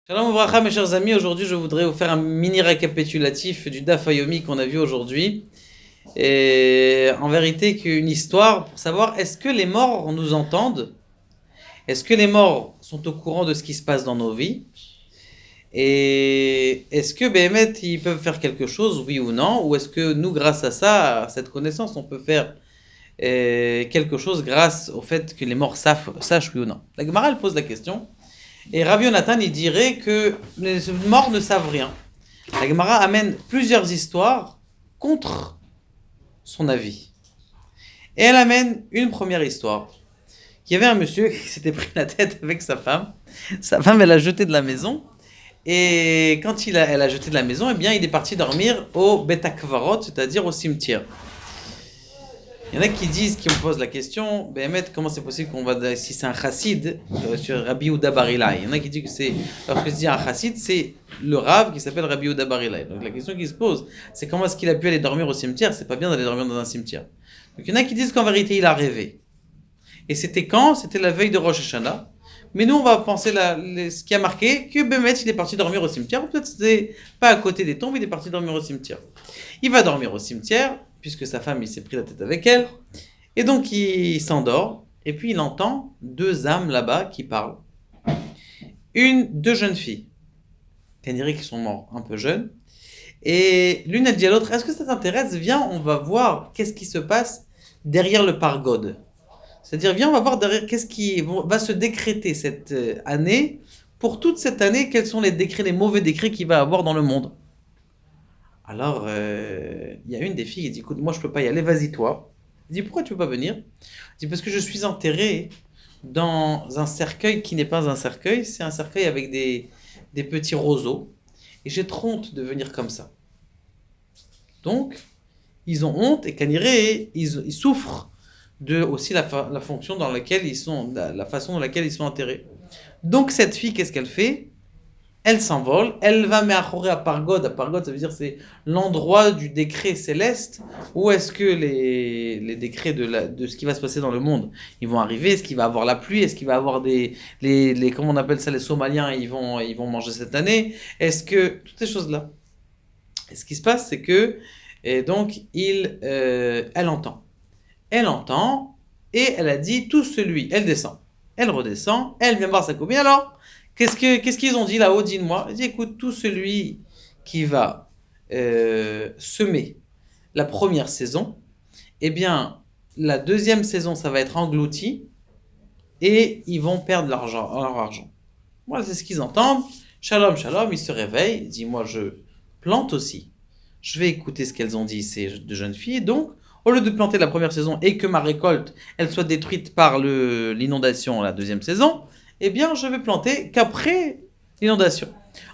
Shalom Ouvracha, mes chers amis, aujourd'hui je voudrais vous faire un mini récapitulatif du Daf Yomi qu'on a vu aujourd'hui. Et en vérité qu'une histoire pour savoir est-ce que les morts nous entendent? Est-ce que les morts sont au courant de ce qui se passe dans nos vies? Et est-ce que Béhémet ils peuvent faire quelque chose, oui ou non? Ou est-ce que nous, grâce à ça, à cette connaissance, on peut faire quelque chose grâce au fait que les morts sachent oui ou non? La Gemara elle pose la question. Et Rabbi Yonatan, il dirait que les morts ne savent rien. La Gemara amène plusieurs histoires contre son avis. Et elle amène une première histoire. Il y avait un monsieur qui s'était pris la tête avec sa femme. Sa femme, elle a jeté de la maison. Et quand elle a jeté de la maison, eh bien, il est parti dormir au Bet HaKvarot, c'est-à-dire au cimetière. Il y en a qui disent, qui me posent la question, Béhémet, comment c'est possible qu'on va, si c'est un chassid, sur Rabbi Yehuda Bar Ilai. Il y en a qui disent que c'est, lorsque je dis un chassid, c'est le rave qui s'appelle Rabbi Yehuda Bar Ilai. Donc la question qui se pose, c'est comment est-ce qu'il a pu aller dormir au cimetière? C'est pas bien d'aller dormir dans un cimetière. Donc il y en a qui disent qu'en vérité, il a rêvé. Et c'était quand? C'était la veille de Rosh Hashanah. Mais nous, on va penser ce qui a marqué que Béhémet, il est parti dormir au cimetière. Ou peut-être c'était pas à côté des tombes, il est parti dormir au cimetière. Il va dormir au cimetière, puisque sa femme, il s'est pris la tête avec elle. Et donc, il s'endort. Et puis, il entend deux âmes là-bas qui parlent. Deux jeunes filles. On dirait qu'ils sont morts un peu jeunes. Et l'une, elle dit à l'autre, est-ce que ça t'intéresse? Viens, on va voir qu'est-ce qui se passe derrière le pargode. C'est-à-dire, viens, on va voir derrière qu'est-ce qui va se décréter cette année. Pour toute cette année, quels sont les décrets, les mauvais décrets qu'il va avoir dans le monde. Alors, il y a une des filles qui dit, écoute, moi je peux pas y aller, vas-y toi. Il dit, pourquoi tu peux pas venir? Il dit, parce que je suis enterré dans un cercueil qui n'est pas un cercueil, c'est un cercueil avec des petits roseaux. Et j'ai trop honte de venir comme ça. Donc, ils ont honte et Kaniré, ils souffrent de aussi la fonction dans laquelle ils sont, la façon dans laquelle ils sont enterrés. Donc, cette fille, qu'est-ce qu'elle fait? Elle s'envole, elle va me'achoré à Pargod. À Pargod, ça veut dire c'est l'endroit du décret céleste où est-ce que les décrets de ce qui va se passer dans le monde, ils vont arriver. Est-ce qu'il va avoir la pluie? Est-ce qu'il va avoir comment on appelle ça, les Somaliens, ils vont manger cette année? Est-ce que toutes ces choses-là? Et ce qui se passe, c'est que et donc elle entend, et elle a dit tout celui, elle descend, elle redescend, elle vient voir sa copine. Alors, qu'est-ce qu'ils ont dit là-haut? Dis-moi. Il dit, écoute, tout celui qui va semer la première saison, eh bien, la deuxième saison, ça va être englouti et ils vont perdre leur argent. Voilà, c'est ce qu'ils entendent. Shalom, shalom, ils se réveillent. Ils disent, moi, je plante aussi. Je vais écouter ce qu'elles ont dit, ces deux jeunes filles. Donc, au lieu de planter la première saison et que ma récolte, elle soit détruite par l'inondation la deuxième saison, eh bien, je vais planter qu'après l'inondation.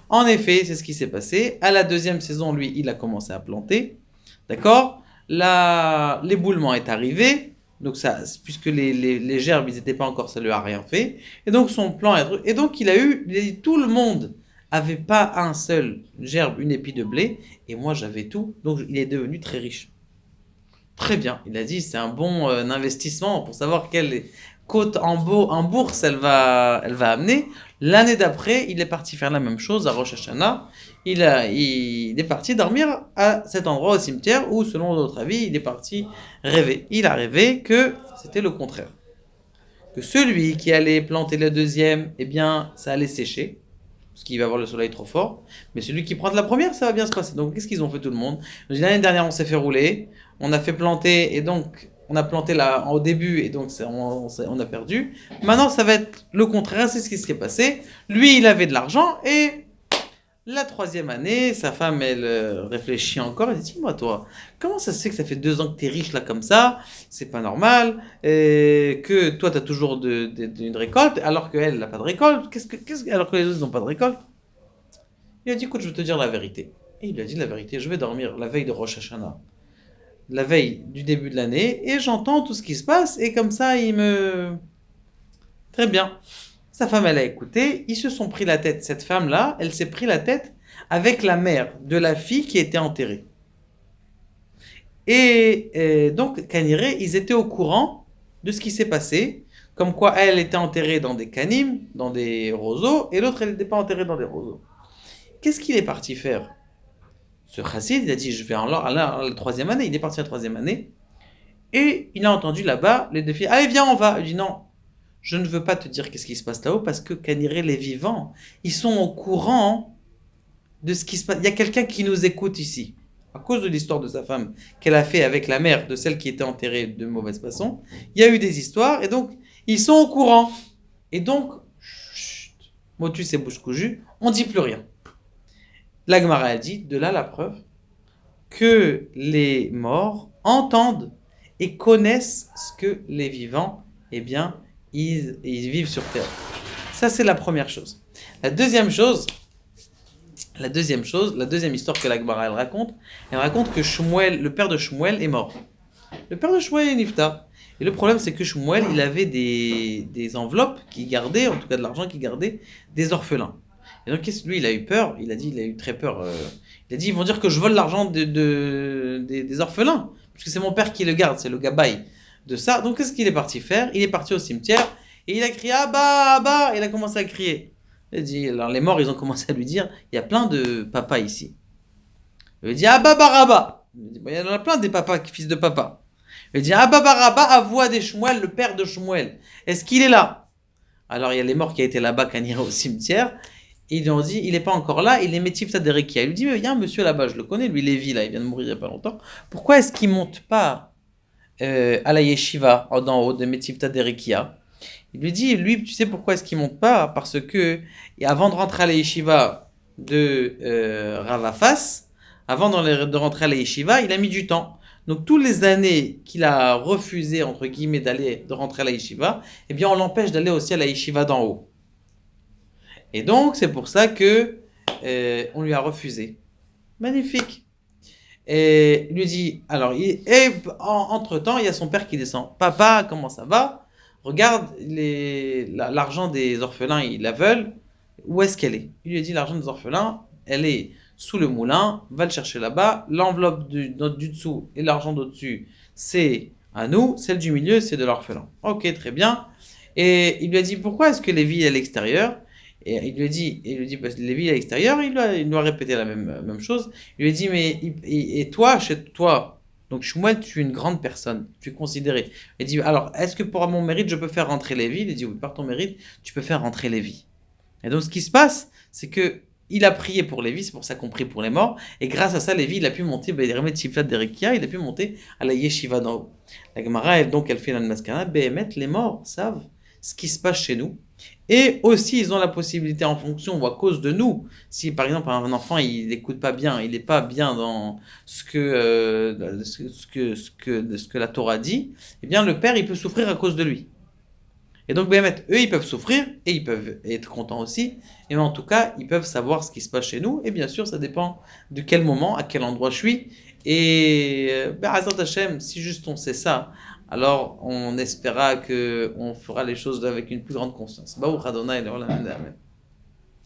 En effet, c'est ce qui s'est passé. À la deuxième saison, lui, il a commencé à planter. D'accord? L'éboulement est arrivé. Donc, ça, puisque les gerbes, ils n'étaient pas encore, ça lui a rien fait. Et donc, son plan est... Et donc, il a dit, tout le monde avait pas un seul gerbe, une épi de blé. Et moi, j'avais tout. Donc, il est devenu très riche. Très bien. Il a dit, c'est un bon investissement pour savoir quelle cote en bourse elle va amener. L'année d'après, il est parti faire la même chose à Rosh Hashanah. Il est parti dormir à cet endroit au cimetière où, selon notre avis, il est parti rêver. Il a rêvé que c'était le contraire. Que celui qui allait planter le deuxième, eh bien, ça allait sécher. Parce qu'il va avoir le soleil trop fort. Mais celui qui prend de la première, ça va bien se passer. Donc, qu'est-ce qu'ils ont fait tout le monde? L'année dernière, on s'est fait rouler. On a fait planter, et donc, on a planté là au début, et donc, on a perdu. Maintenant, ça va être le contraire, c'est ce qui s'est passé. Lui, il avait de l'argent, et la troisième année, sa femme, elle réfléchit encore, elle dit, dis-moi toi, comment ça se fait que ça fait 2 ans que t'es riche là comme ça? C'est pas normal, et que toi t'as toujours une récolte, alors qu'elle n'a pas de récolte, alors que les autres n'ont pas de récolte? Il a dit, écoute, je vais te dire la vérité. Et il lui a dit la vérité, je vais dormir la veille de Rosh Hashanah, la veille du début de l'année, et j'entends tout ce qui se passe, et comme ça, Très bien. Sa femme, elle a écouté. Ils se sont pris la tête. Cette femme-là, elle s'est pris la tête avec la mère de la fille qui était enterrée. Et donc, Kaniré, ils étaient au courant de ce qui s'est passé, comme quoi elle était enterrée dans des canim, dans des roseaux, et l'autre elle n'était pas enterrée dans des roseaux. Qu'est-ce qu'il est parti faire? Ce chassid, il a dit, je vais à la troisième année, il est parti à la troisième année, et il a entendu là-bas les deux filles, allez viens on va. Il dit non, je ne veux pas te dire qu'est-ce qui se passe là-haut, parce que Kaniré, les vivants, ils sont au courant de ce qui se passe. Il y a quelqu'un qui nous écoute ici. À cause de l'histoire de sa femme qu'elle a fait avec la mère de celle qui était enterrée de mauvaise façon, il y a eu des histoires, et donc, ils sont au courant. Et donc, chut, motus et bouche cousue, on dit plus rien. La Gemara a dit, de là la preuve, que les morts entendent et connaissent ce que les vivants, eh bien, ils vivent sur terre. Ça, c'est la première chose. La deuxième histoire que la Gemara elle raconte que Shmuel, le père de Shmuel, est mort. Le père de Shmuel est nifta. Et le problème, c'est que Shmuel, il avait des enveloppes qu'il gardait, en tout cas de l'argent qu'il gardait, des orphelins. Et donc, lui, il a eu peur, il a eu très peur. Il a dit, ils vont dire que je vole l'argent des orphelins, parce que c'est mon père qui le garde, c'est le gabaï de ça. Donc, qu'est-ce qu'il est parti faire? Il est parti au cimetière, et il a crié, Abba, Abba, il a commencé à crier. Il a dit, alors les morts, ils ont commencé à lui dire, il y a plein de papas ici. Il dit, Abba Baraba. Il dit, il y en a plein des papas, fils de papa. Il dit, Abba Baraba, à voix des Shmuel, le père de Shmuel. Est-ce qu'il est là? Alors, il y a les morts qui étaient là-bas, quand il ira au cimetière. Et ils lui ont dit, il n'est pas encore là, il est Métifta d'Erekia. Il lui dit, mais il y a un monsieur là-bas, je le connais, lui, Lévi, là, il vient de mourir il n'y a pas longtemps. Pourquoi est-ce qu'il ne monte pas à la yeshiva, en haut de Métifta d'Erekia? Il lui dit, lui, tu sais pourquoi est-ce qu'il ne monte pas? Parce que, et avant de rentrer à la yeshiva de Ravafas, avant de rentrer à la yeshiva, il a mis du temps. Donc, toutes les années qu'il a refusé, entre guillemets, de rentrer à la yeshiva, eh bien, on l'empêche d'aller aussi à la yeshiva d'en haut. Et donc, c'est pour ça que on lui a refusé. Magnifique. Et il lui dit, alors, entre-temps, il y a son père qui descend. Papa, comment ça va? Regarde, l'argent des orphelins, ils la veulent. Où est-ce qu'elle est? Il lui a dit, l'argent des orphelins, elle est sous le moulin, va le chercher là-bas. L'enveloppe du dessous et l'argent d'au-dessus, c'est à nous. Celle du milieu, c'est de l'orphelin. Ok, très bien. Et il lui a dit, pourquoi est-ce que Lévi est à l'extérieur? Et il lui dit, parce que Lévi est à l'extérieur, il lui a répété la même chose. Il lui a dit, mais et toi, chez toi, donc Shmuel, tu es une grande personne, tu es considéré. Il dit, alors, est-ce que pour mon mérite, je peux faire rentrer Lévi? Il dit, oui, par ton mérite, tu peux faire rentrer Lévi. Et donc, ce qui se passe, c'est que il a prié pour Lévi, c'est pour ça qu'on prie pour les morts, et grâce à ça, Lévi, il a pu monter, il a pu monter à la yeshiva d'en haut. La Gemara, elle fait la maskana, Behemet, les morts savent ce qui se passe chez nous. Et aussi, ils ont la possibilité, en fonction ou à cause de nous, si par exemple un enfant il n'écoute pas bien, il n'est pas bien dans ce que la Torah dit, eh bien le père il peut souffrir à cause de lui. Et donc, eux ils peuvent souffrir et ils peuvent être contents aussi. Et en tout cas, ils peuvent savoir ce qui se passe chez nous. Et bien sûr, ça dépend de quel moment, à quel endroit je suis. Et Azat Hashem, si juste on sait ça, alors on espérera qu'on fera les choses avec une plus grande conscience. Baruch Adonai, Amen.